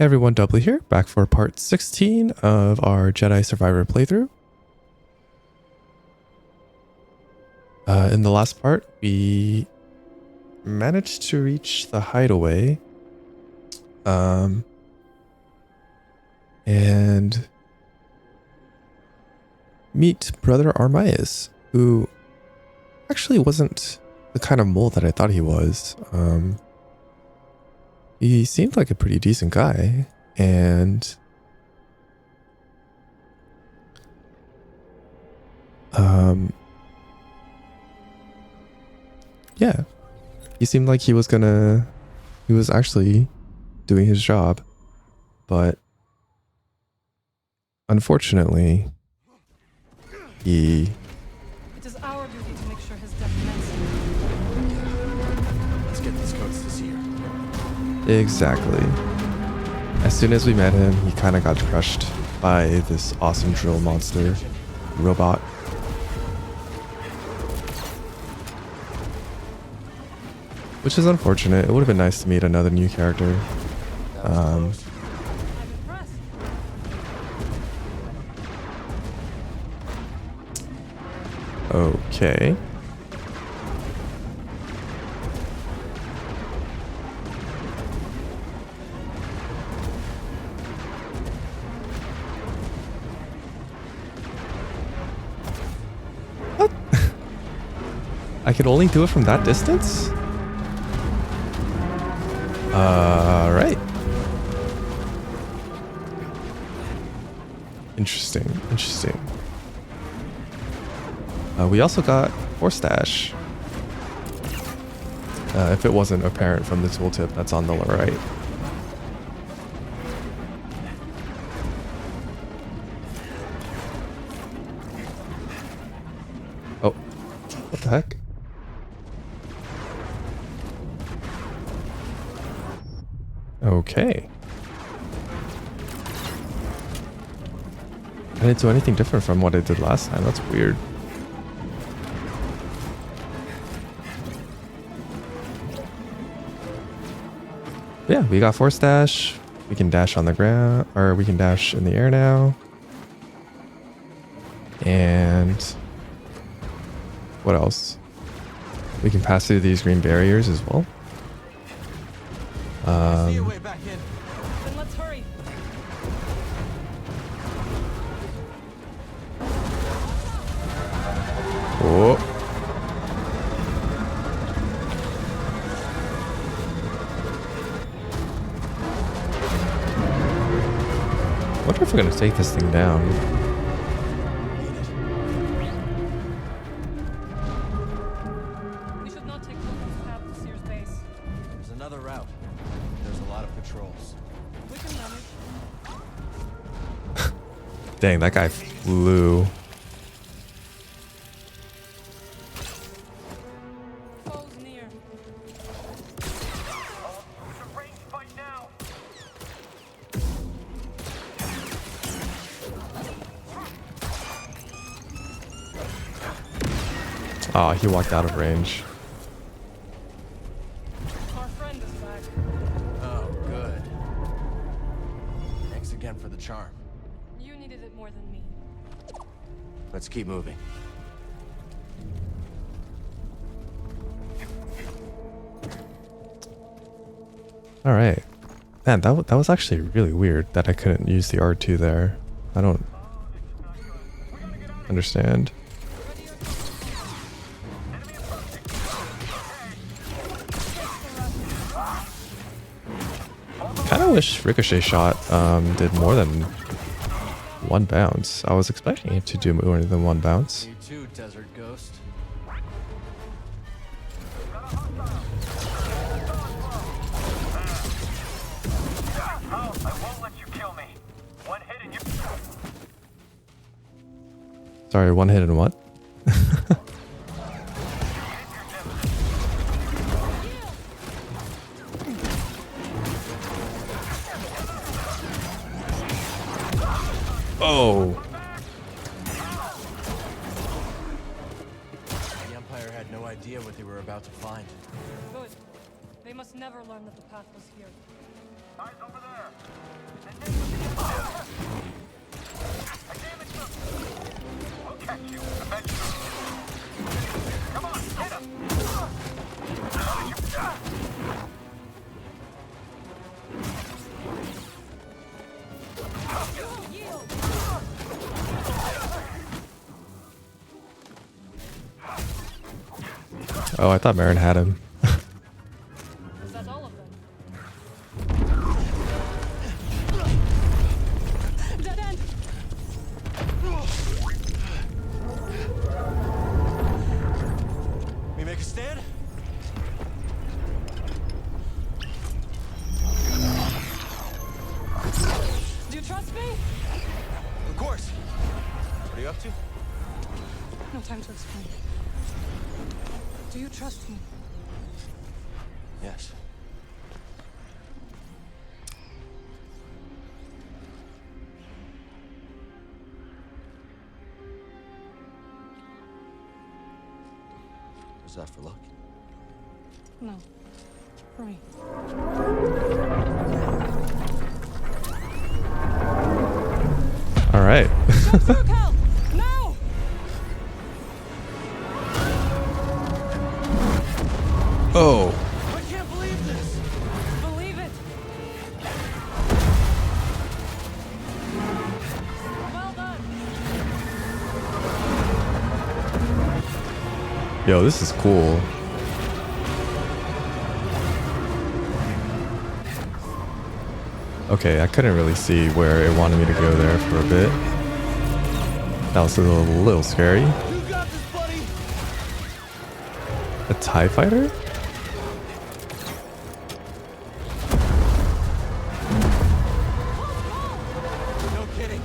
Hey everyone, Doubly here, back for part 16 of our Jedi Survivor playthrough. In the last part, we managed to reach the hideaway and meet Brother Armaius, who actually wasn't the kind of mole that I thought he was. He seemed like a pretty decent guy, and yeah, he seemed like he was actually doing his job, but unfortunately, It is our duty to make sure his death meant something. Let's get these codes to Cere. Exactly. As soon as we met him, he kind of got crushed by this awesome drill monster robot. Which is unfortunate. It would have been nice to meet another new character. I'm impressed. Okay. What? I could only do it from that distance? Right. Interesting. We also got Force Dash. If it wasn't apparent from the tooltip that's on the right. Oh, what the heck? Okay. I didn't do anything different from what I did last time. That's weird. Yeah, we got Force Dash. We can dash on the ground, or we can dash in the air now. And what else? We can pass through these green barriers as well. See your way back in. Then let's hurry. Oh. Wonder if we're gonna take this thing down. We should not take Koboh's path to Cere's base. There's another route. There's a lot of patrols. We can manage. Dang, that guy flew. Foes near. Oh, he walked out of range. Our friend is back. Oh, good. Thanks again for the charm. You needed it more than me. Let's keep moving. All right. Man, that was actually really weird that I couldn't use the R2 there. I don't understand. Kind of wish Ricochet Shot did more than one bounce. I was expecting it to do more than one bounce. You too, Desert Ghost. Sorry, one hit and what? Oh. The Empire had no idea what they were about to find. Good. They must never learn that the path was here. Eyes over there. Oh, I thought Merrin had him. Is that all of them? Dead end! We make a stand? Do you trust me? Of course. What are you up to? No time to explain. Do you trust me? Yes. Was that for luck? No. For me. All right. Jump through, Cal! Now! Oh. I can't believe this! Believe it! Well done! Yo, this is cool. Okay, I couldn't really see where it wanted me to go there for a bit. That was a little scary. You got this, buddy! A TIE fighter? No kidding.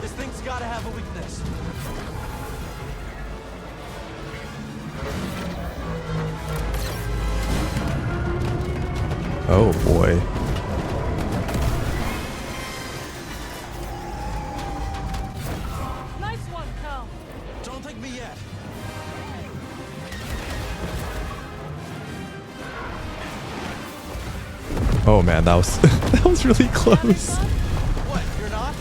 This thing's gotta have a weakness. Oh boy. Nice one, Cal! Don't take me yet. Oh man, that was that was really close. What? You're not?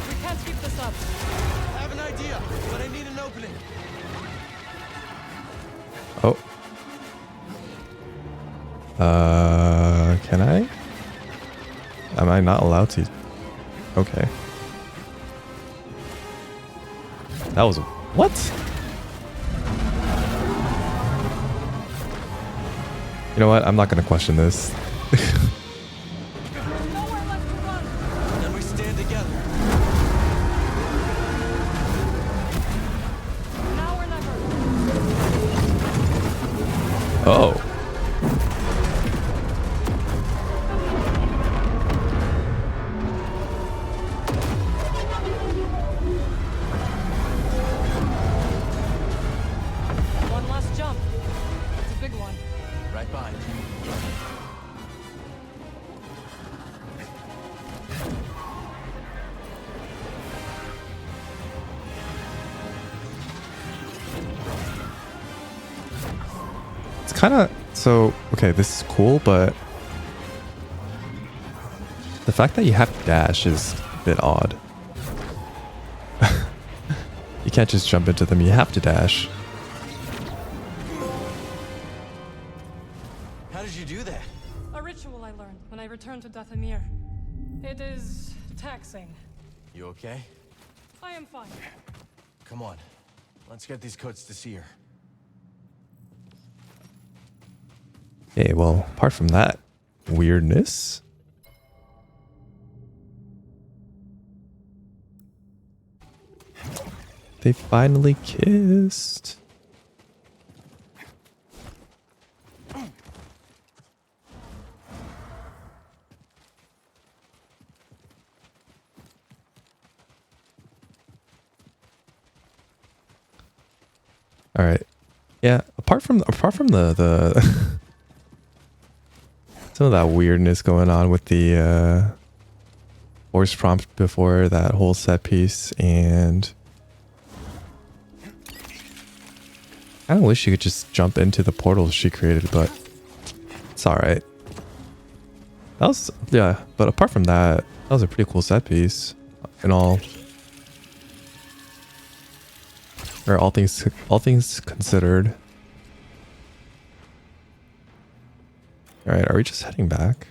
We can't keep this up. I have an idea, but I need an opening. Oh. Can I? Am I not allowed to? Okay. That was what? You know what? I'm not gonna question this. Nowhere left to run! Then we stand together. Now or never. Oh. One last jump. It's a big one. Right behind you. It's kind of so okay. This is cool, but the fact that you have to dash is a bit odd. You can't just jump into them. You have to dash. How did you do that? A ritual I learned when I returned to Dathomir. It is taxing. You okay? I am fine. Come on. Let's get these coats to Cere. Okay, well, apart from that weirdness, they finally kissed. All right. Yeah, apart from the some of that weirdness going on with the voice prompt before that whole set piece, and I kind of wish you could just jump into the portals she created, but it's all right. That was, yeah, but apart from that, that was a pretty cool set piece and all. Or all things considered. All right, are we just heading back?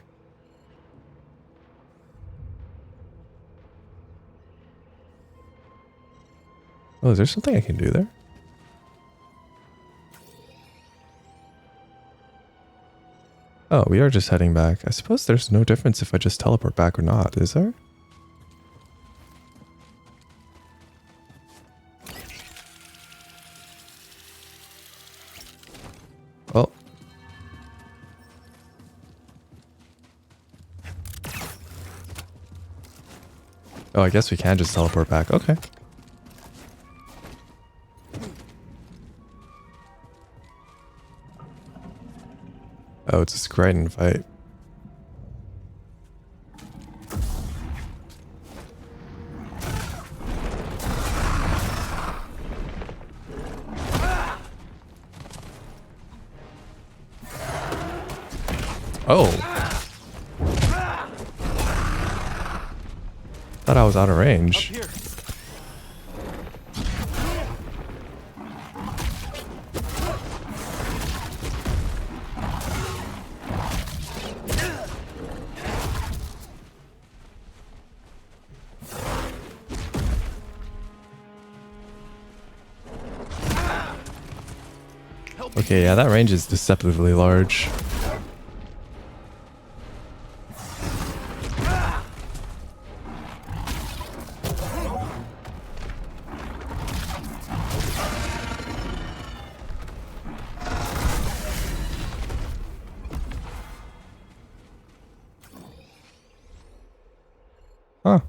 Oh, is there something I can do there? Oh, we are just heading back. I suppose there's no difference if I just teleport back or not, is there? Oh. Oh, I guess we can just teleport back. Okay. Oh, it's a Scryden fight. Oh. Thought I was out of range. Up here. Okay, yeah, that range is deceptively large. Huh.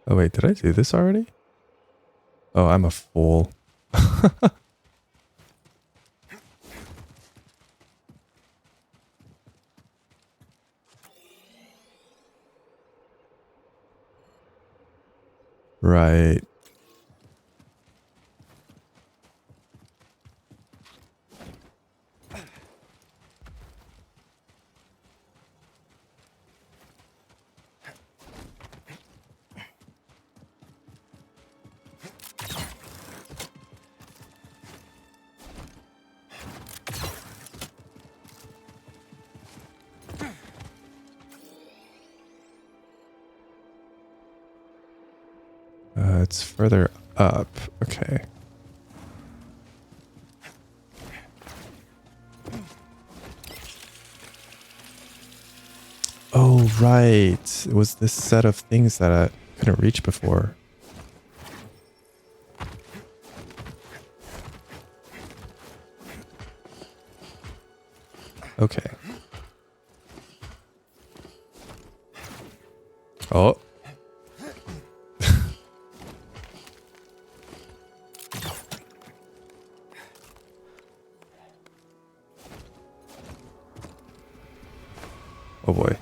Oh wait, did I do this already? Oh, I'm a fool. Right. It's further up. Okay. Oh, right. It was this set of things that I couldn't reach before. Okay. Oh. Oh boy.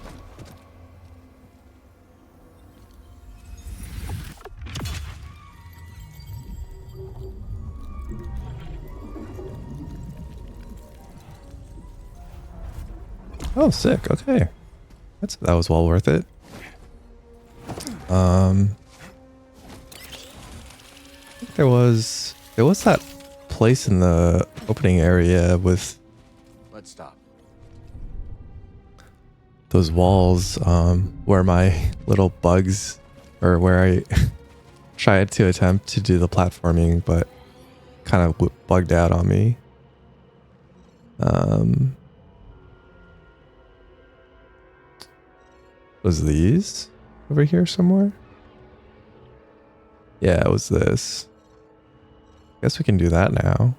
Oh, sick. Okay. That was well worth it. I think there was that place in the opening area with Let's stop. those walls where my little bugs, or where I tried to attempt to do the platforming but kind of bugged out on me. Was these over here somewhere? Yeah, it was this. Guess we can do that now.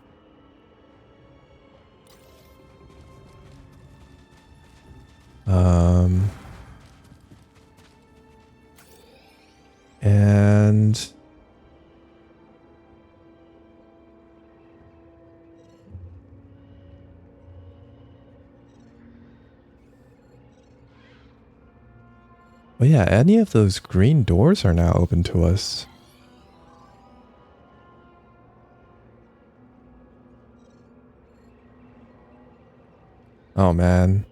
And oh yeah, any of those green doors are now open to us. Oh man.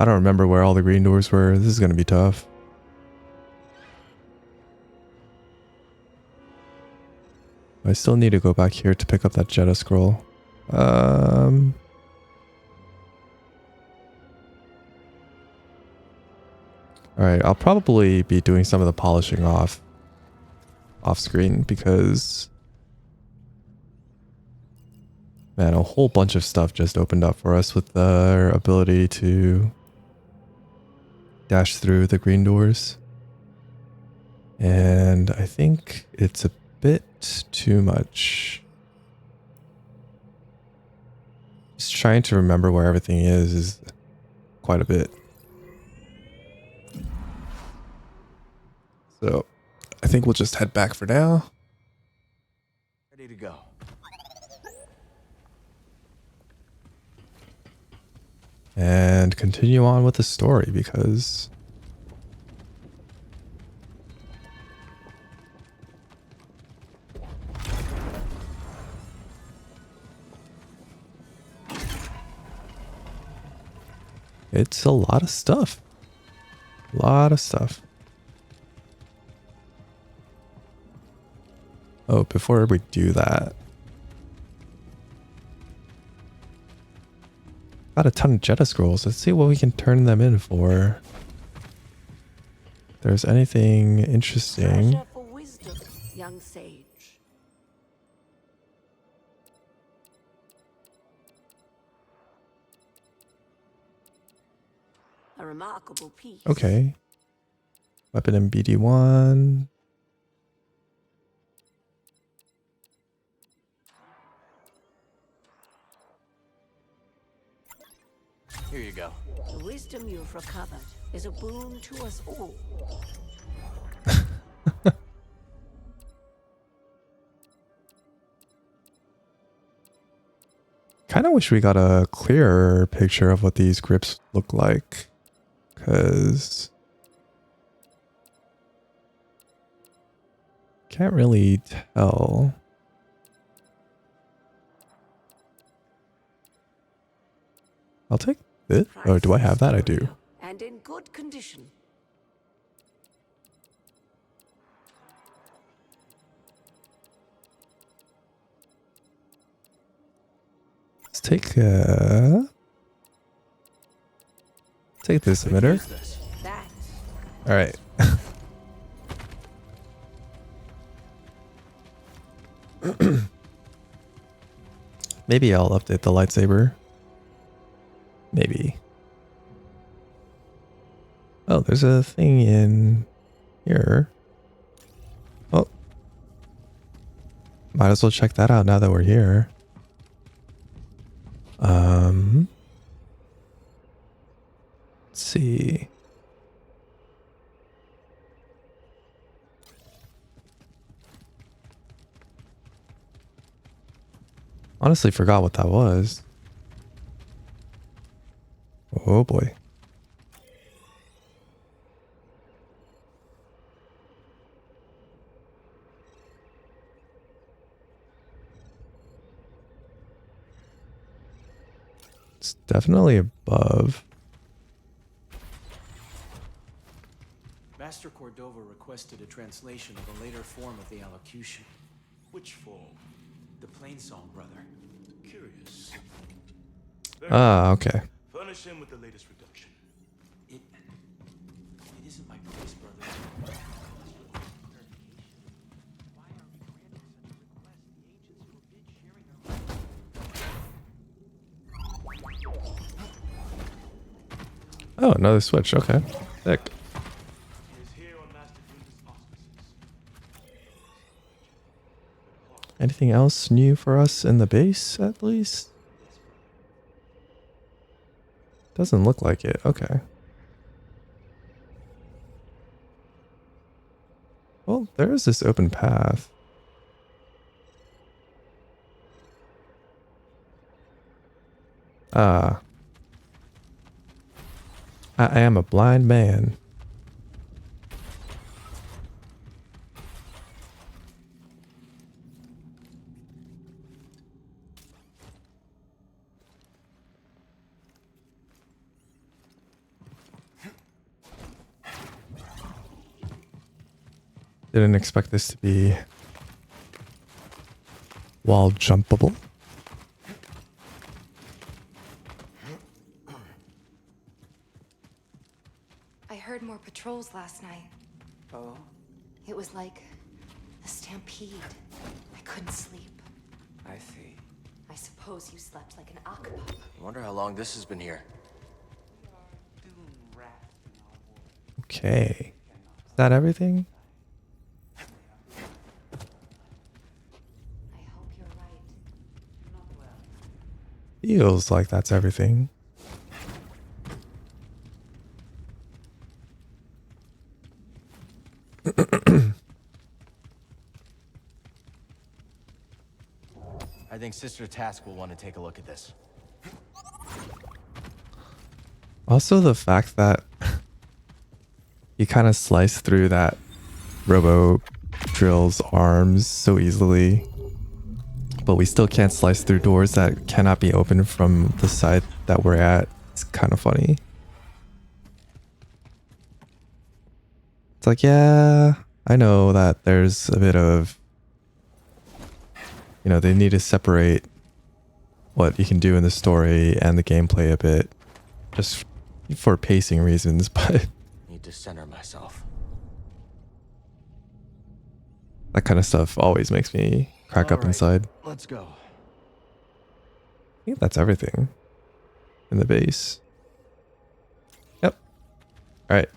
I don't remember where all the green doors were. This is going to be tough. I still need to go back here to pick up that Jedi scroll. Alright, I'll probably be doing some of the polishing off screen because man, a whole bunch of stuff just opened up for us with their ability to dash through the green doors. And I think it's a bit too much. Just trying to remember where everything is quite a bit. So I think we'll just head back for now. Ready to go. And continue on with the story because it's a lot of stuff. A lot of stuff. Oh, before we do that, got a ton of Jedi scrolls. Let's see what we can turn them in for. If there's anything interesting. Treasure for wisdom, young sage. A remarkable piece. Okay. Weapon in BD1. Here you go. The wisdom you've recovered is a boon to us all. Kind of wish we got a clearer picture of what these grips look like. Because can't really tell. I'll take this. Oh, do I have that? I do. And in good condition. Let's take this emitter. Use this. That All right. Maybe I'll update the lightsaber. Maybe. Oh, there's a thing in here. Oh. Might as well check that out now that we're here. Let's see. Honestly forgot what that was. Oh boy. It's definitely above. Master Cordova requested a translation of a later form of the allocution. Which form? The Plainsong brother. Curious. Ah, okay. Furnish him with the latest reduction. It isn't my place, brother. Oh, another switch. Okay. Sick. He is here on Master Glinda's auspices. Anything else new for us in the base, at least? Doesn't look like it. Okay. Well, there is this open path. Ah. I am a blind man. Didn't expect this to be wall jumpable. I heard more patrols last night. Oh? It was like a stampede. I couldn't sleep. I see. I suppose you slept like an octopus. I wonder how long this has been here. Okay. Is that everything? I hope you're right. Feels like that's everything. I think Sister Task will want to take a look at this. Also, the fact that you kind of slice through that robo drill's arms so easily, but we still can't slice through doors that cannot be opened from the side that we're at. It's kind of funny. It's like, yeah, I know that there's a bit of, you know, they need to separate what you can do in the story and the gameplay a bit, just for pacing reasons, but Need to center myself. that kind of stuff always makes me crack up All right, inside. Let's go. I think that's everything in the base. Yep. All right.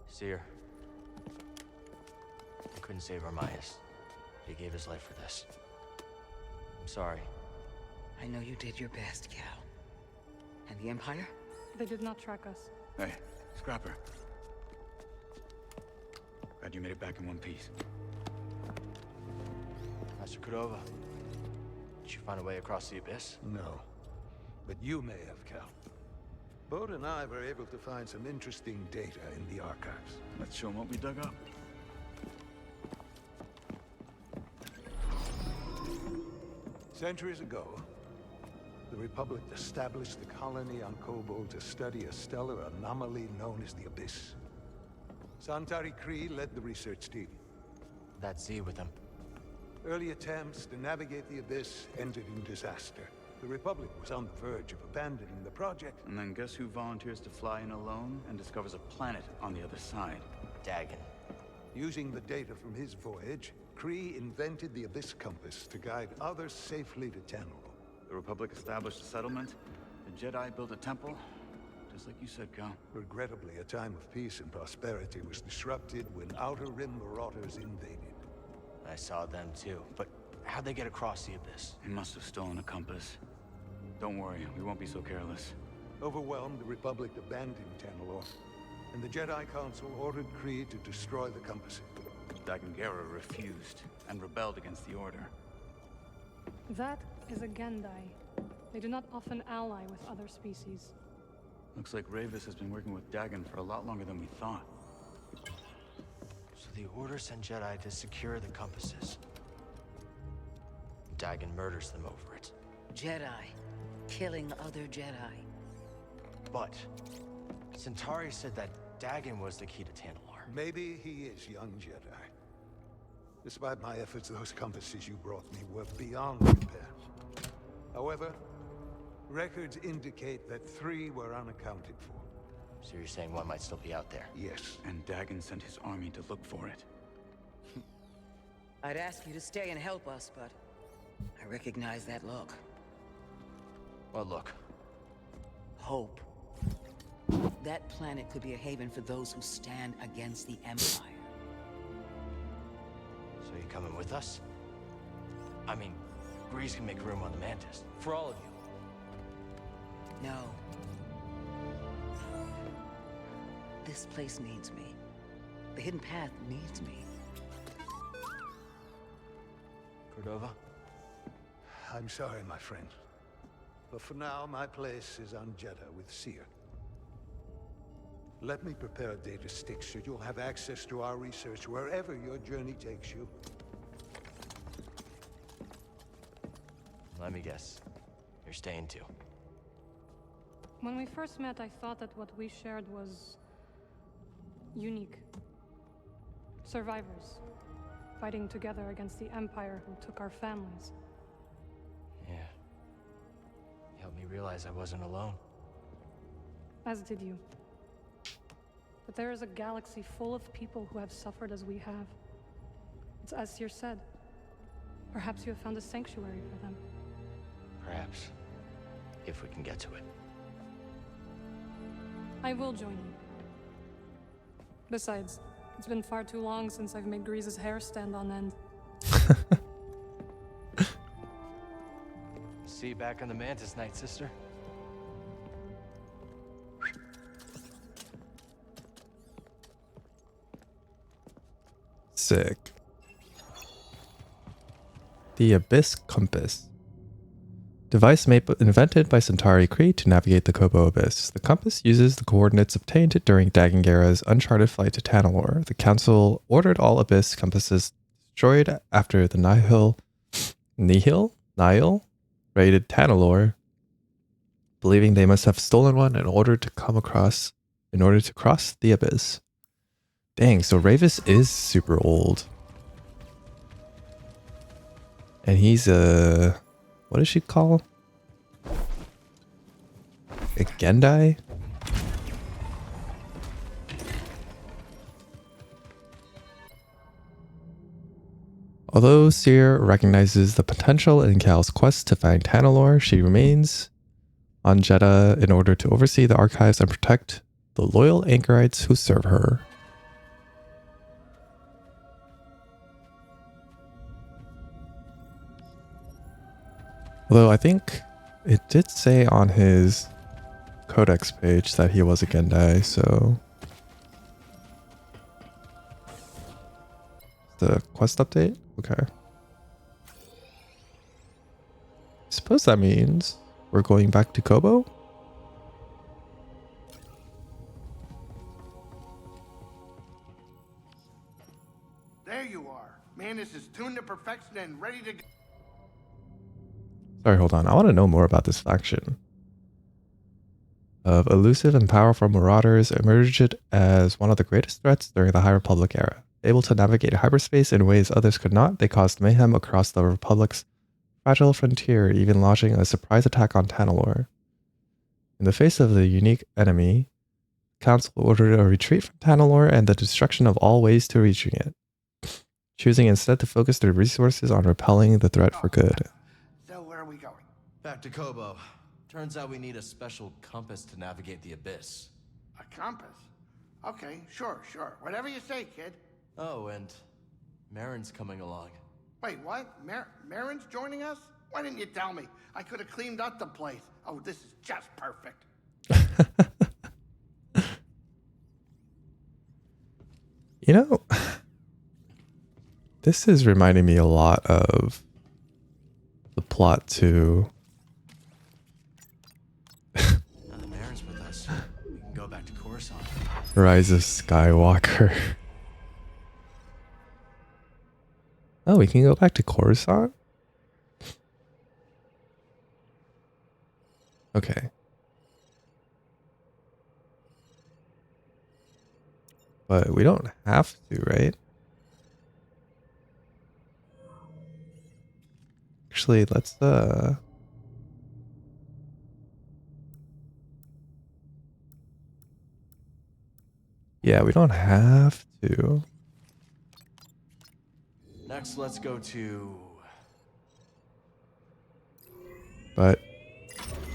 Cere. I couldn't save Armias. He gave his life for this. I'm sorry. I know you did your best, Cal. And the Empire? They did not track us. Hey, Scrapper. Glad you made it back in one piece. Master Cordova. Did you find a way across the Abyss? No. But you may have, Cal. Bode and I were able to find some interesting data in the archives. Let's show them what we dug up. Centuries ago, the Republic established a colony on Koboh to study a stellar anomaly known as the Abyss. Santari Khri led the research team. That Z with him. Early attempts to navigate the Abyss ended in disaster. The Republic was on the verge of abandoning the project. And then guess who volunteers to fly in alone and discovers a planet on the other side? Dagan. Using the data from his voyage, Khri invented the Abyss Compass to guide others safely to Tenel. The Republic established a settlement. The Jedi built a temple. Just like you said, Cal. Regrettably, a time of peace and prosperity was disrupted when Outer Rim marauders invaded. I saw them too, but how'd they get across the Abyss? He must have stolen a compass. Don't worry, we won't be so careless. Overwhelmed, the Republic abandoned Tenelor, and the Jedi Council ordered Khri to destroy the compasses. Dagan refused and rebelled against the Order. That is a Gendai. They do not often ally with other species. Looks like Ravis has been working with Dagan for a lot longer than we thought. So the Order sent Jedi to secure the compasses. Dagan murders them over it. Jedi. Killing other Jedi. But Centauri said that Dagan was the key to Tantalor. Maybe he is, young Jedi. Despite my efforts, those compasses you brought me were beyond repair. However, records indicate that 3 were unaccounted for. So you're saying one might still be out there? Yes. And Dagan sent his army to look for it. I'd ask you to stay and help us, but I recognize that look. Well, look. Hope. That planet could be a haven for those who stand against the Empire. So you coming with us? I mean, Grease can make room on the Mantis. For all of you. No. This place needs me. The Hidden Path needs me. Cordova? I'm sorry, my friend. But for now, my place is on Jeddah with Cere. Let me prepare a data stick so you'll have access to our research wherever your journey takes you. Let me guess. You're staying too. When we first met, I thought that what we shared was unique. Survivors, fighting together against the Empire who took our families. Yeah. You helped me realize I wasn't alone. As did you. But there is a galaxy full of people who have suffered as we have. It's as Cere said. Perhaps you have found a sanctuary for them. Perhaps. If we can get to it. I will join you. Besides, it's been far too long since I've made Grease's hair stand on end. See you back on the Mantis night, sister. Sick. The Abyss Compass. Device invented by Centauri Kree to navigate the Koboh Abyss. The compass uses the coordinates obtained during Dagan Gera's uncharted flight to Tanalorr. The Council ordered all Abyss compasses destroyed after the Nihil raided Tanalorr, believing they must have stolen one in order to cross the Abyss. Dang, so Ravis is super old. And he's a... what does she call? A Gendai? Although Cere recognizes the potential in Cal's quest to find Tanalorr, she remains on Jedha in order to oversee the archives and protect the loyal anchorites who serve her. Although I think it did say on his codex page that he was a Gendai, so... the quest update? Okay. I suppose that means we're going back to Koboh? There you are. Mantis is tuned to perfection and ready to go. Sorry, hold on. I want to know more about this faction. Of elusive and powerful marauders emerged as one of the greatest threats during the High Republic era. Able to navigate hyperspace in ways others could not, they caused mayhem across the Republic's fragile frontier, even launching a surprise attack on Tanalorr. In the face of the unique enemy, the Council ordered a retreat from Tanalorr and the destruction of all ways to reaching it, choosing instead to focus their resources on repelling the threat for good. So where are we going? Back to Koboh. Turns out we need a special compass to navigate the Abyss. A compass? Okay, sure. Whatever you say, kid. Oh, and Merrin's coming along. Wait, what? Merrin's joining us? Why didn't you tell me? I could have cleaned up the place. Oh, this is just perfect. You know, this is reminding me a lot of the plot to... Now that Merrin's with us, we can go back to Coruscant. Rise of Skywalker. Oh, we can go back to Coruscant? Okay. But we don't have to, right? Actually, let's yeah, we don't have to. Next, let's go to... But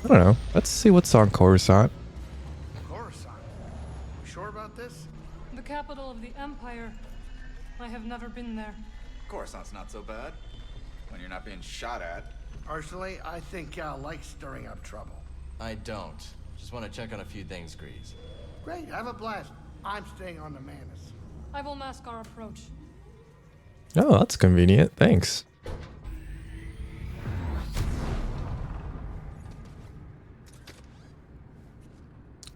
I don't know. Let's see what's on Coruscant. Coruscant? You sure about this? The capital of the Empire. I have never been there. Coruscant's not so bad. When you're not being shot at. Personally, I think Cal likes stirring up trouble. I don't. Just want to check on a few things, Grease. Great, have a blast. I'm staying on the Mantis. I will mask our approach. Oh, that's convenient. Thanks.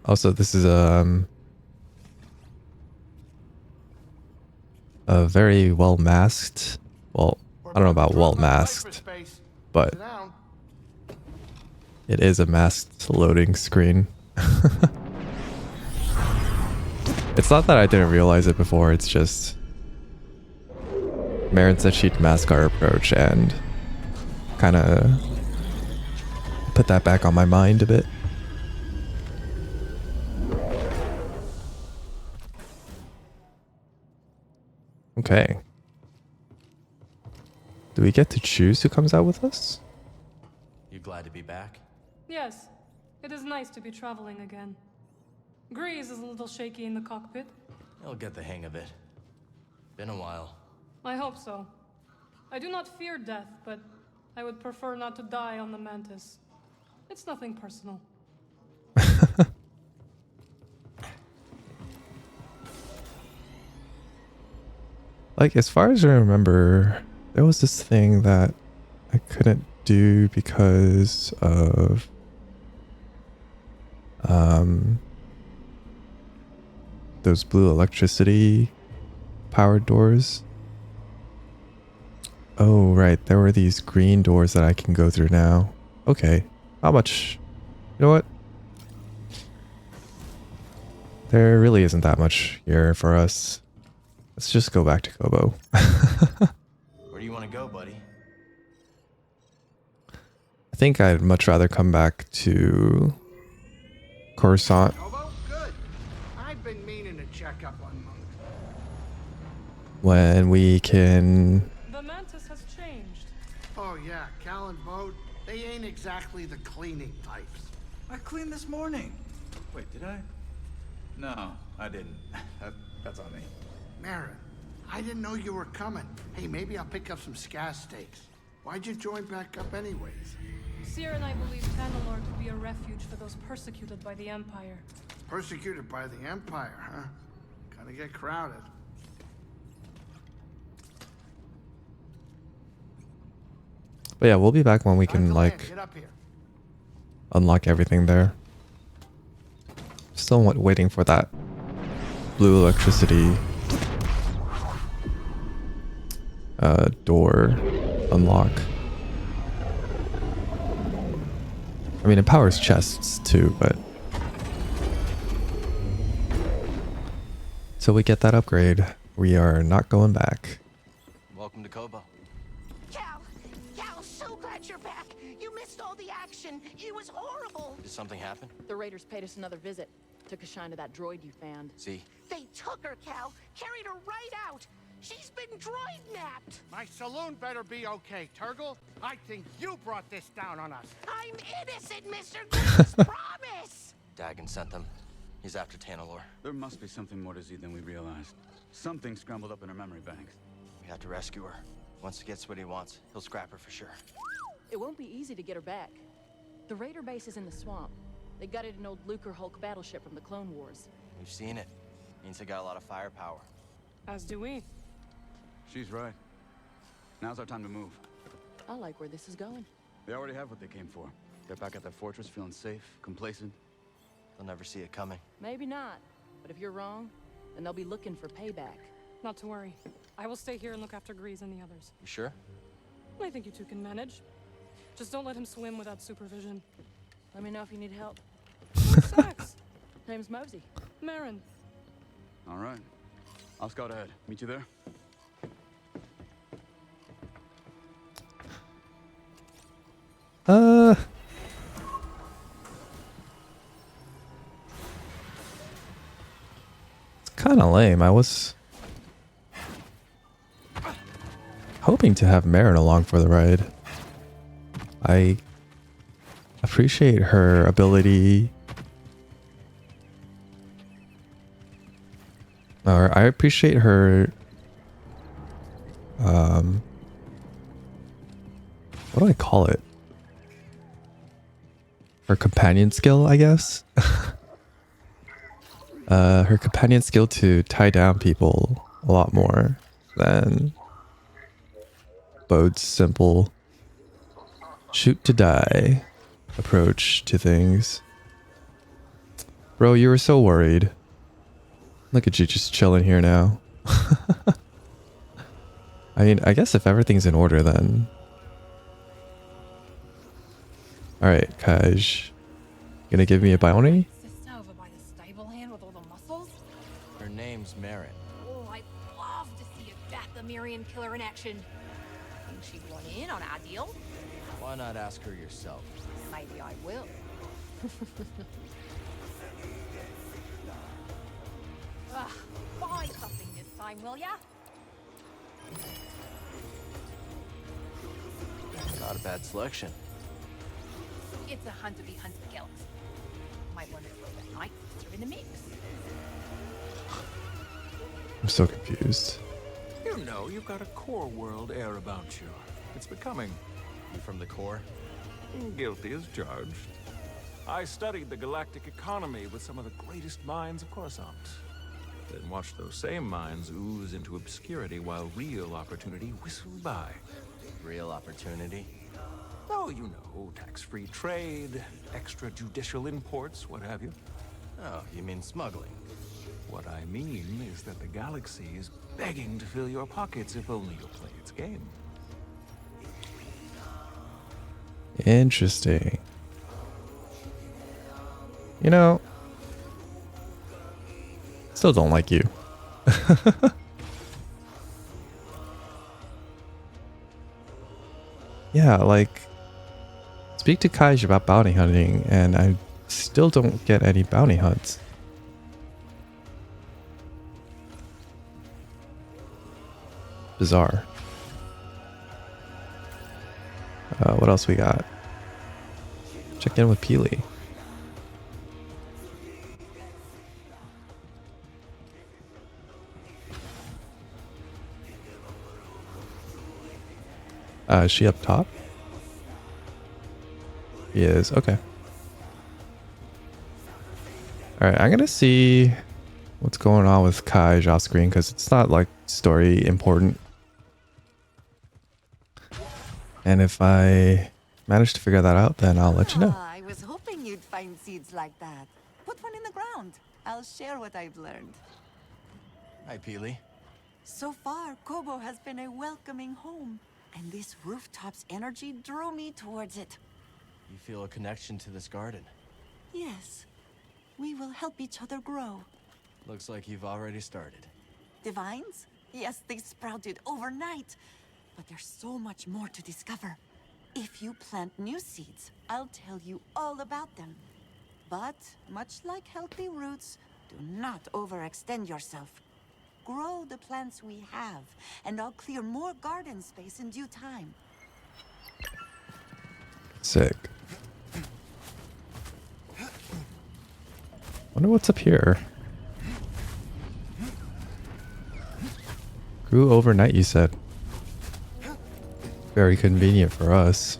Also, this is a very well masked. Well, I don't know about well masked, but it is a masked loading screen. It's not that I didn't realize it before, it's just Merrin said she'd mask our approach and kind of put that back on my mind a bit. Okay. Do we get to choose who comes out with us? You glad to be back? Yes, it is nice to be traveling again. Grease is a little shaky in the cockpit. You'll get the hang of it. Been a while. I hope so. I do not fear death, but I would prefer not to die on the Mantis. It's nothing personal. Like, as far as I remember, there was this thing that I couldn't do because of those blue electricity powered doors. Oh, right. There were these green doors that I can go through now. Okay. How much? You know what? There really isn't that much here for us. Let's just go back to Koboh. Where do you want to go, buddy? I think I'd much rather come back to Coruscant. Koboh? Good. I've been meaning to check up on Monk. When we can... The Mantis has changed. Oh yeah, Cal and Bode, they ain't exactly the cleaning types. I cleaned this morning. Wait, did I? No, I didn't. That's on me. Merrin, I didn't know you were coming. Hey, maybe I'll pick up some scaz steaks. Why'd you join back up anyways? Cere and I believe Tanalorr to be a refuge for those persecuted by the Empire. Persecuted by the Empire, huh? Gotta get crowded. But yeah, we'll be back when we can, like, Get up here. unlock everything there. Still waiting for that blue electricity door unlock. I mean, it powers chests too, but... Till we get that upgrade, we are not going back. Welcome to Koboh. Cal, so glad you're back. You missed all the action. It was horrible. Did something happen? The Raiders paid us another visit. Took a shine to that droid you found. See? They took her, Cal. Carried her right out. She's been droid-napped. My saloon better be okay, Turgle. I think you brought this down on us. I'm innocent, Mr. Grace. Promise. Dagan sent them. He's after Tanalorr. There must be something more to Z than we realized. Something scrambled up in her memory banks. We have to rescue her. Once he gets what he wants, he'll scrap her for sure. It won't be easy to get her back. The Raider base is in the swamp. They gutted an old Lucre Hulk battleship from the Clone Wars. We've seen it. Means they got a lot of firepower. As do we. She's right. Now's our time to move. I like where this is going. They already have what they came for. They're back at their fortress feeling safe, complacent. They'll never see it coming. Maybe not. But if you're wrong, then they'll be looking for payback. Not to worry. I will stay here and look after Grease and the others. You sure? I think you two can manage. Just don't let him swim without supervision. Let me know if you need help. Where's Sax? Name's Mosey. Merrin. All right. I'll scout ahead. Meet you there? It's kind of lame. I was hoping to have Merrin along for the ride. I appreciate her ability, or I appreciate her what do I call it? Her companion skill, I guess. Her companion skill to tie down people a lot more than Bode's simple shoot to die approach to things. Bro, you were so worried. Look at you just chilling here now. I mean, I guess if everything's in order then. Alright, Kaj. Gonna give me a bounty? with all the muscles? Her name's Merrin. Oh, I'd love to see a Dathomirian killer in action. Think she'd want in on our deal? Why not ask her yourself? Maybe I will. Buy something this time, will ya? Not a bad selection. It's a hunter-be-hunted galaxy. Might want to throw that night in the mix. I'm so confused. You know, you've got a core world air about you. It's becoming. You from the core? Guilty as charged. I studied the galactic economy with some of the greatest minds of Coruscant. Then watched those same minds ooze into obscurity while real opportunity whistled by. Real opportunity? Oh, you know, tax-free trade, extrajudicial imports, what have you. Oh, you mean smuggling? What I mean is that the galaxy is begging to fill your pockets if only you'll play its game. Interesting. You know, still don't like you. Yeah, like, speak to Kaj about bounty hunting, and I still don't get any bounty hunts. Bizarre. What else we got? Check in with Peely. Is she up top? She is. Okay. Alright, I'm gonna see what's going on with Kaj off screen because it's not like story important. And if I manage to figure that out, then I'll let you know. I was hoping you'd find seeds like that. Put one in the ground. I'll share what I've learned. Hi, Peely. So far, Koboh has been a welcoming home. And this rooftop's energy drew me towards it. You feel a connection to this garden? Yes. We will help each other grow. Looks like you've already started. Divines? Yes, they sprouted overnight. But there's so much more to discover. If you plant new seeds, I'll tell you all about them. But, much like healthy roots, do not overextend yourself. Grow the plants we have, and I'll clear more garden space in due time. Sick. Wonder what's up here. Grew overnight, you said. Very convenient for us.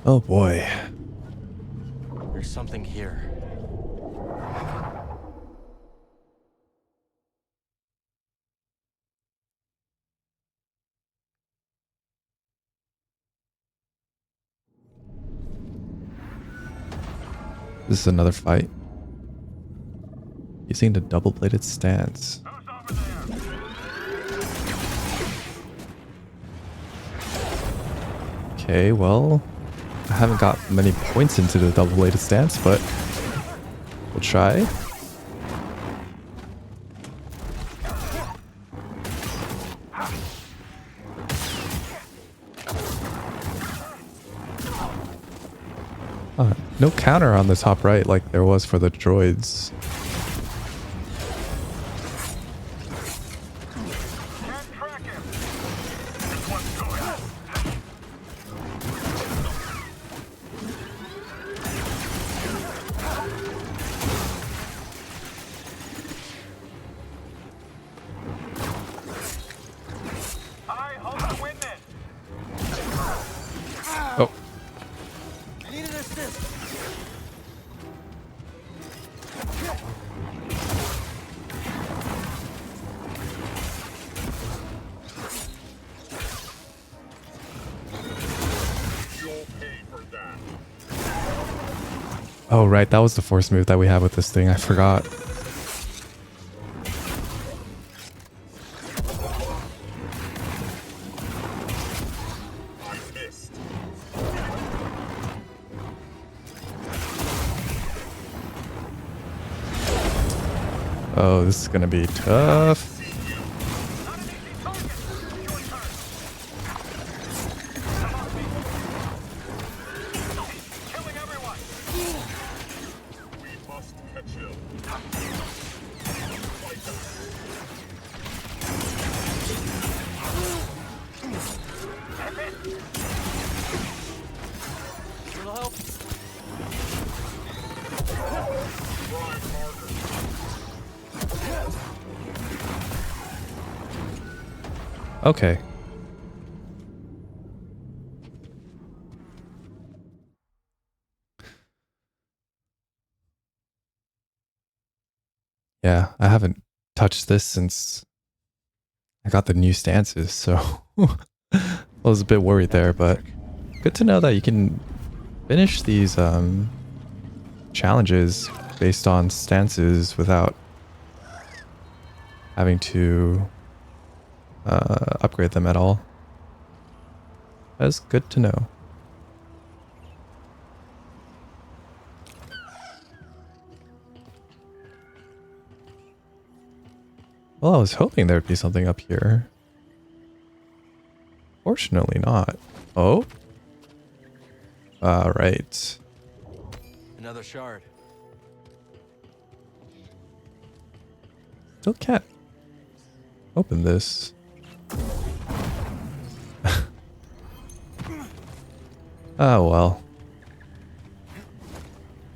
Oh boy. There's something here. This is another fight. Using the double-bladed stance. Okay, well, I haven't got many points into the double-bladed stance, but we'll try. No counter on the top right like there was for the droids. Oh. I need an assist. Oh, right. That was the force move that we have with this thing. I forgot. Oh, this is gonna be tough. Okay. Yeah, I haven't touched this since I got the new stances, so I was a bit worried there, but good to know that you can finish these challenges based on stances without having to upgrade them at all. That's good to know. Well, I was hoping there'd be something up here. Fortunately not. Oh? Right. Another shard. Still can't open this. Oh well.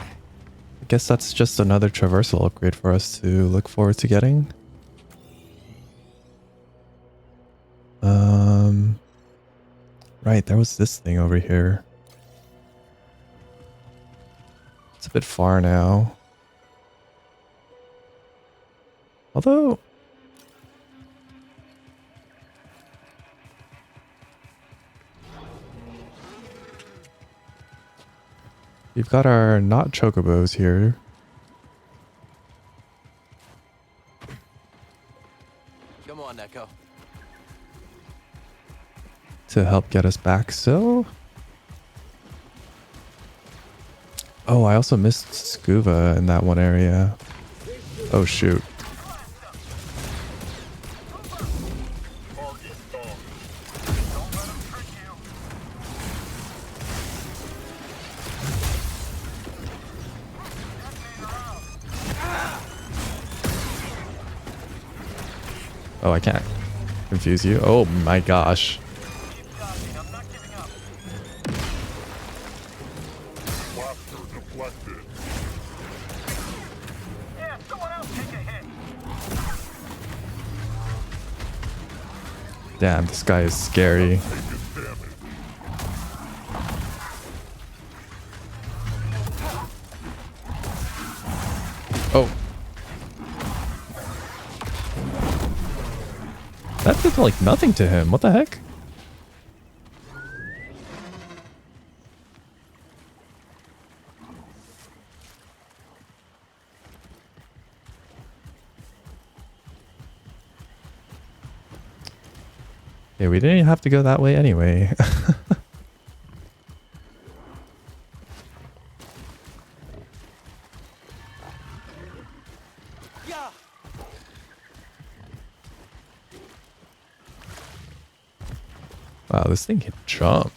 I guess that's just another traversal upgrade for us to look forward to getting. Right, there was this thing over here. It's a bit far now. Although... we've got our not chocobos here. Come on, Neko. To help get us back, so... Oh, I also missed scuba in that one area. Oh shoot. Oh, I can't confuse you. Oh my gosh. Damn, this guy is scary. Oh. That did like nothing to him. What the heck? Yeah, we didn't have to go that way anyway. Wow, this thing can jump.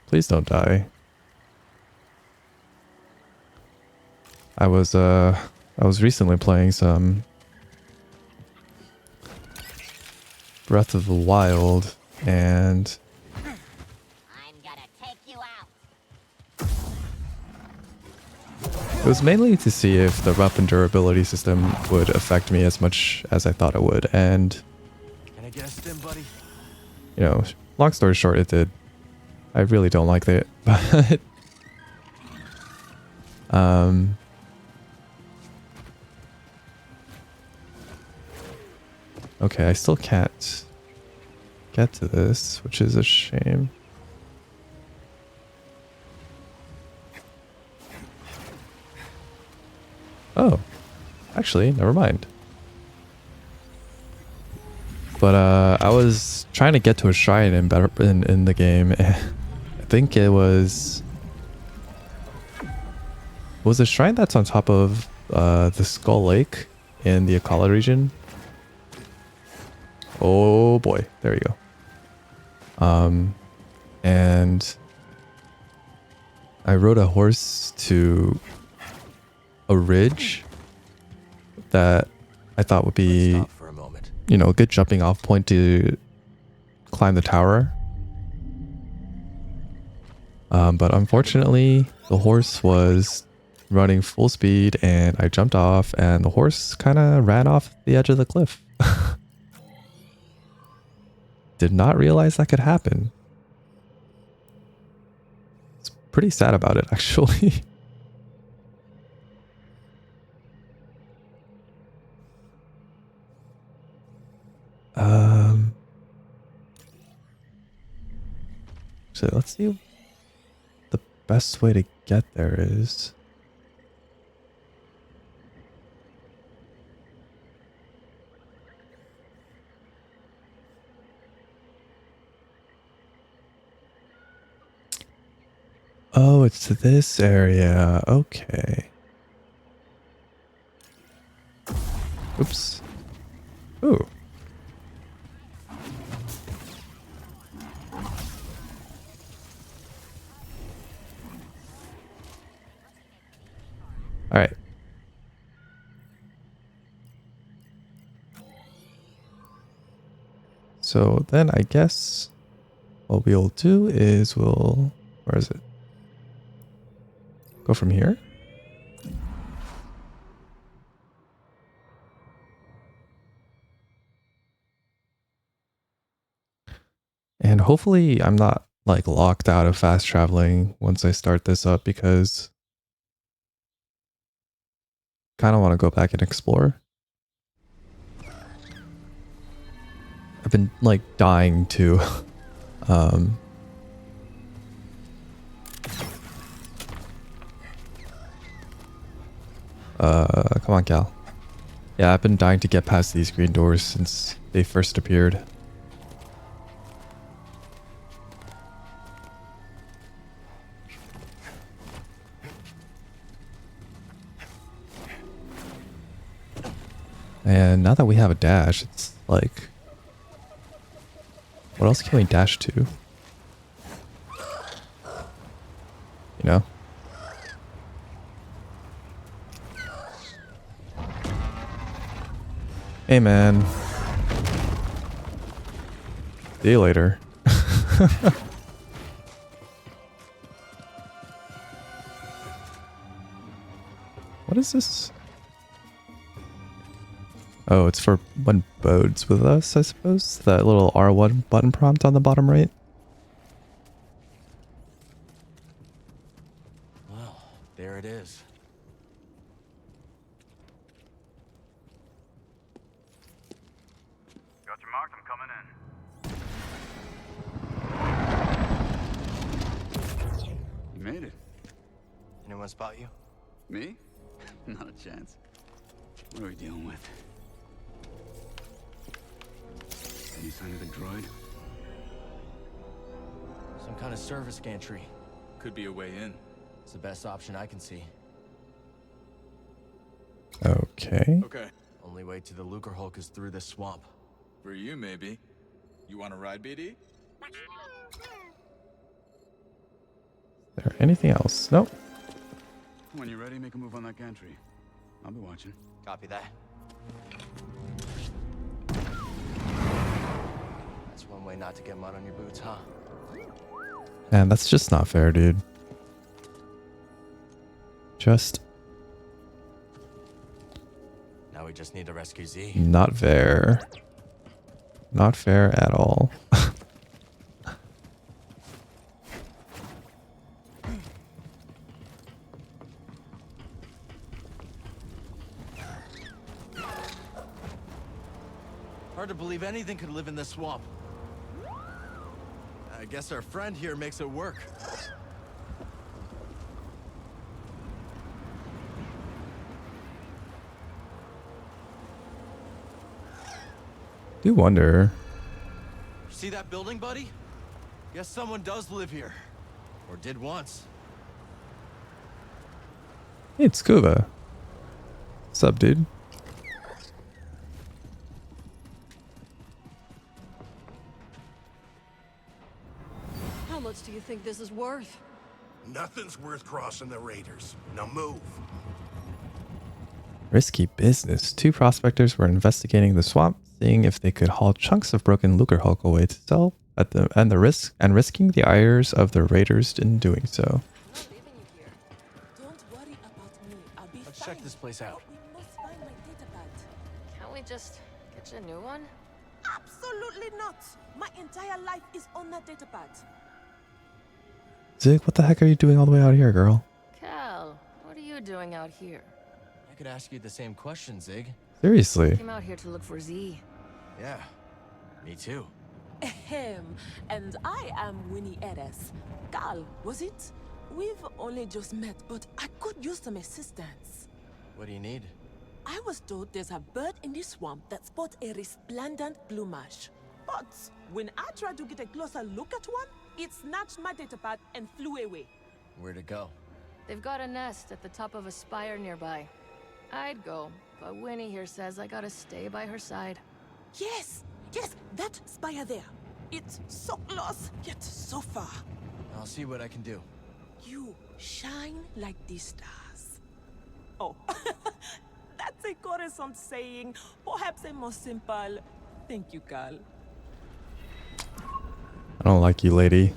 Please don't die. I was recently playing some Breath of the Wild, and it was mainly to see if the weapon durability system would affect me as much as I thought it would, and Can I get a stim, buddy? you know, long story short, it did. I really don't like it, but okay, I still can't get to this, which is a shame. Oh, actually, never mind. But I was trying to get to a shrine in the game. I think it was a shrine that's on top of the Skull Lake in the Akala region. Oh boy, there you go. And I rode a horse to a ridge that I thought would be, you know, a good jumping off point to climb the tower. But unfortunately, the horse was running full speed and I jumped off and the horse kind of ran off the edge of the cliff. Did not realize that could happen. It's pretty sad about it, actually. So let's see what the best way to get there is. Oh, it's this area. Okay. Oops. Ooh. All right. So then I guess what we'll do is where is it? Go from here. And hopefully I'm not like locked out of fast traveling once I start this up, because kind of want to go back and explore. I've been like dying to come on, Cal. Yeah, I've been dying to get past these green doors since they first appeared. And now that we have a dash, it's like, what else can we dash to? You know? Hey man. See you later. What is this? Oh, it's for when Bode's with us, I suppose. That little R1 button prompt on the bottom right. Well, there it is. Got your mark, I'm coming in. You made it. Anyone spot you? Me? Not a chance. What are we dealing with? Any sign of the droid? Some kind of service gantry. Could be a way in. It's the best option I can see. Okay. Okay. Only way to the Lucre Hulk is through this swamp. For you, maybe. You want to ride, BD? Is there anything else? Nope. When you're ready, make a move on that gantry. I'll be watching. Copy that. That's one way not to get mud on your boots, huh? Man, that's just not fair, dude. Just Now we just need to rescue Z. not fair. Not fair at all. Hard to believe anything could live in this swamp. I guess our friend here makes it work. do wonder. See that building, buddy? Guess someone does live here. Or did once. Hey, it's Koboh. What's up, dude? How much do you think this is worth? Nothing's worth crossing the raiders. Now move. Risky business. 2 prospectors were investigating the swamp, seeing if they could haul chunks of broken Lucre Hulk away to sell at risking the ires of the raiders in doing so. Let's check this place out. Can't we just get you a new one? Absolutely not. My entire life is on that datapad. Zig, what the heck are you doing all the way out here, girl? Cal, what are you doing out here? I could ask you the same question, Zig. Seriously? Came out here to look for Z. Yeah, me too. Ahem. And I am Winnie Eres. Cal, was it? We've only just met, but I could use some assistance. What do you need? I was told there's a bird in this swamp that spots a resplendent plumage. But when I tried to get a closer look at one, it snatched my datapad and flew away. Where'd it go? They've got a nest at the top of a spire nearby. I'd go, but Winnie here says I gotta stay by her side. Yes, that spire there. It's so close, yet so far. I'll see what I can do. You shine like the stars. Oh, that's a Coruscant saying, perhaps a more simple, thank you, Cal. I don't like you, lady.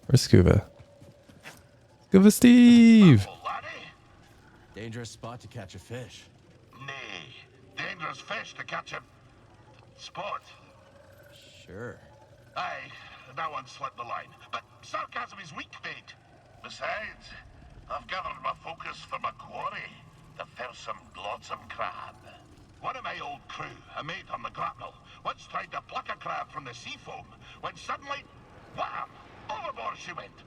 Where's Scuba? Scuba Steve! Dangerous spot to catch a fish. Nay, dangerous fish to catch a spot. Sure. Aye, that one slipped the line. But sarcasm is weak bait. Besides, I've gathered my focus for my quarry, the fearsome glodsome crab. One of my old crew, a mate on the grapnel, once tried to pluck a crab from the sea foam, when suddenly, wham! Overboard she went.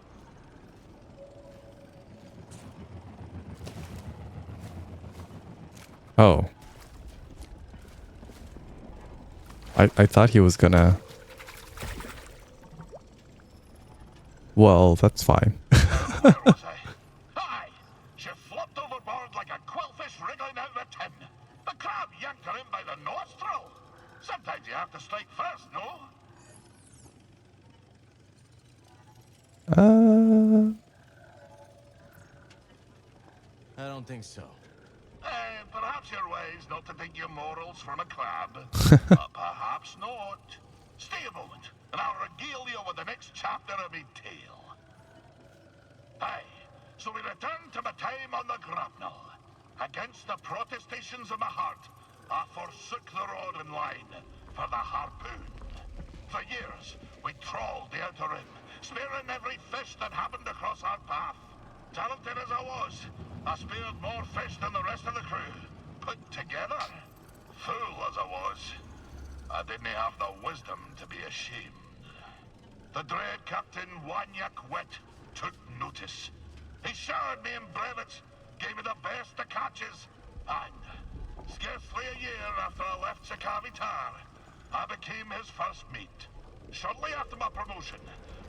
Oh. I thought he was gonna... Well, that's fine. Aye, she flopped overboard like a quillfish wriggling out of a tin. The crab yanked her in by the nostril. Sometimes you have to strike first, no? I don't think so. Perhaps you're wise not to take your morals from a crab. Perhaps not. Stay a moment, and I'll regale you with the next chapter of my tale. Aye, so we return to my time on the grapnel. Against the protestations of my heart, I forsook the rod and line for the harpoon. For years, we trawled the outer rim, spearing every fish that happened across our path. Talented as I was, I speared more fish than the rest of the crew. Put together, fool as I was, I didn't have the wisdom to be ashamed. The dread Captain Wanyak Wet took notice. He showered me in brevets, gave me the best of catches, and scarcely a year after I left Sakavitar, I became his first mate. Shortly after my promotion,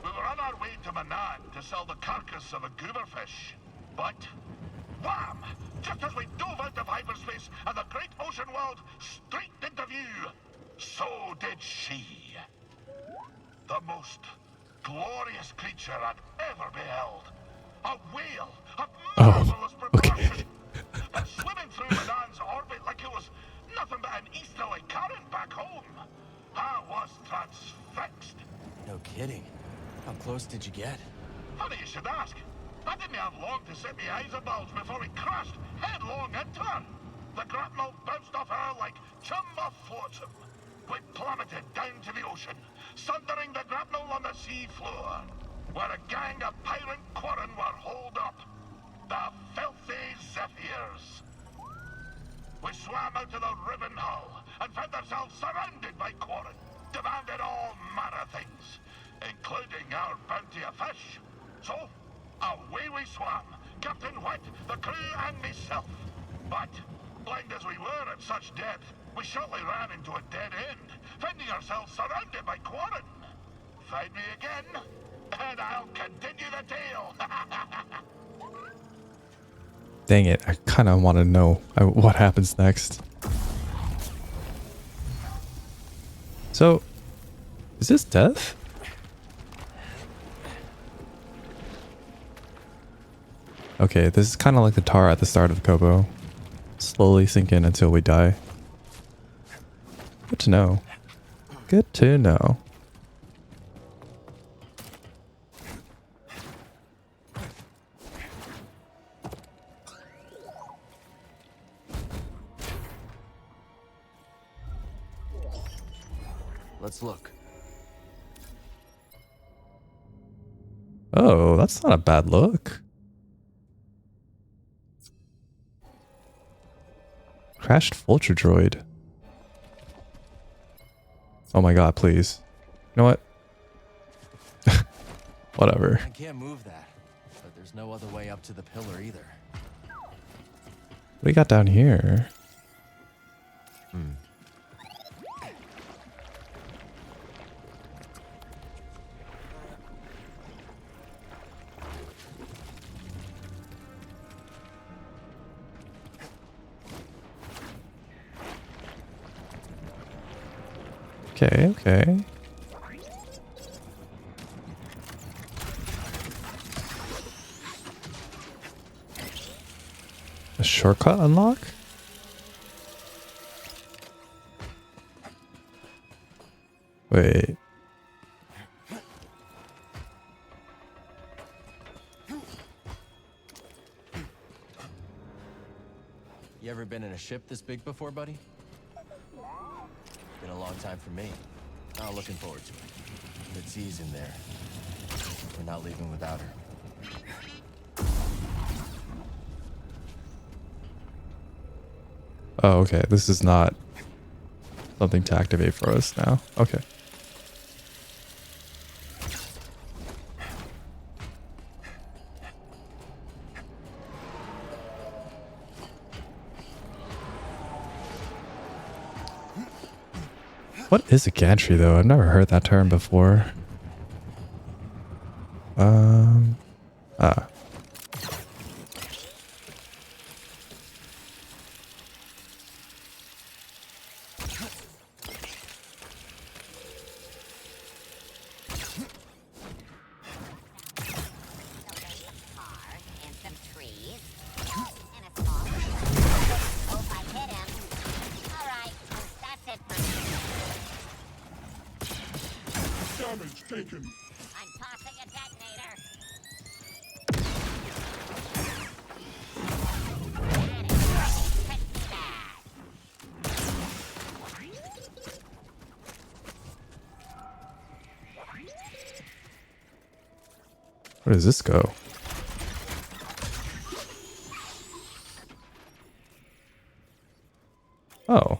we were on our way to Manan to sell the carcass of a gooberfish. But, wham! Just as we dove out of hyperspace and the great ocean world streaked into view, so did she. The most glorious creature I'd ever beheld. A whale of marvelous proportion. And swimming through Manan's orbit like it was nothing but an easterly current back home. I was transfixed. No kidding. How close did you get? Funny you should ask. I didn't have long to set my eyes abulge before we crashed headlong into her. The grapnel bounced off her like chum of flotsam. We plummeted down to the ocean, sundering the grapnel on the sea floor, where a gang of pirate quarren were holed up. The filthy Zephyrs. We swam out of the riven hull and found ourselves surrounded by quarren, demanded all manner of things, including our bounty of fish. So, away we swam, Captain White, the crew, and myself. But, blind as we were at such depth, we shortly ran into a dead end, finding ourselves surrounded by Quarren. Find me again, and I'll continue the tale. Dang it, I kind of want to know what happens next. So, is this death? Okay, this is kind of like the tar at the start of Koboh. Slowly sink in until we die. Good to know. Good to know. Let's look. Oh, that's not a bad look. Crashed vulture droid. Oh my god, please. You know what? Whatever. I can't move that, but there's no other way up to the pillar either. What do we got down here? Okay, okay. A shortcut unlock? Wait. You ever been in a ship this big before, buddy? Been a long time for me. Oh, looking forward to it. Midsea's in there. We're not leaving without her. Oh, okay. This is not something to activate for us now. Okay. What is a gantry, though? I've never heard that term before. Damage taken. I'm tossing a detonator. Where does this go? Oh.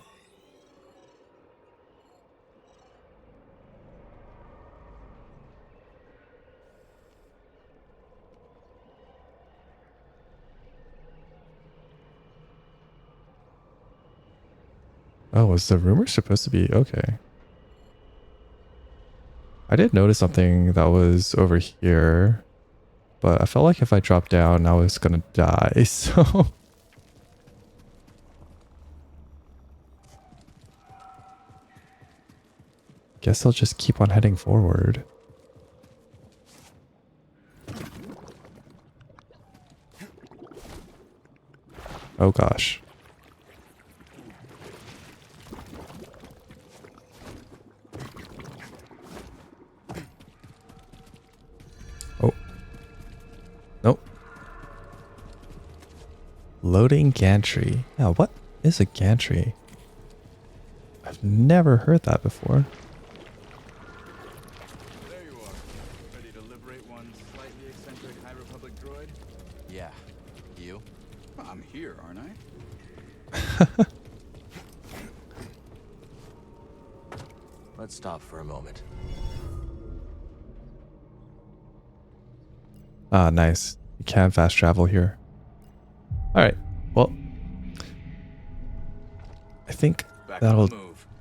Oh, was the rumor supposed to be? Okay. I did notice something that was over here, but I felt like if I dropped down, I was gonna die, so... Guess I'll just keep on heading forward. Oh gosh. Oh. Nope. Loading gantry. Yeah, what is a gantry? I've never heard that before. There you are. Ready to liberate one slightly eccentric High Republic droid? Yeah. You? I'm here, aren't I? Let's stop for a moment. Ah, nice. You can fast travel here. All right. Well, I think that'll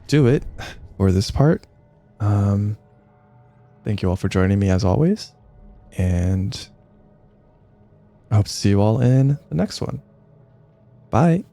do it for this part. Thank you all for joining me as always. And I hope to see you all in the next one. Bye.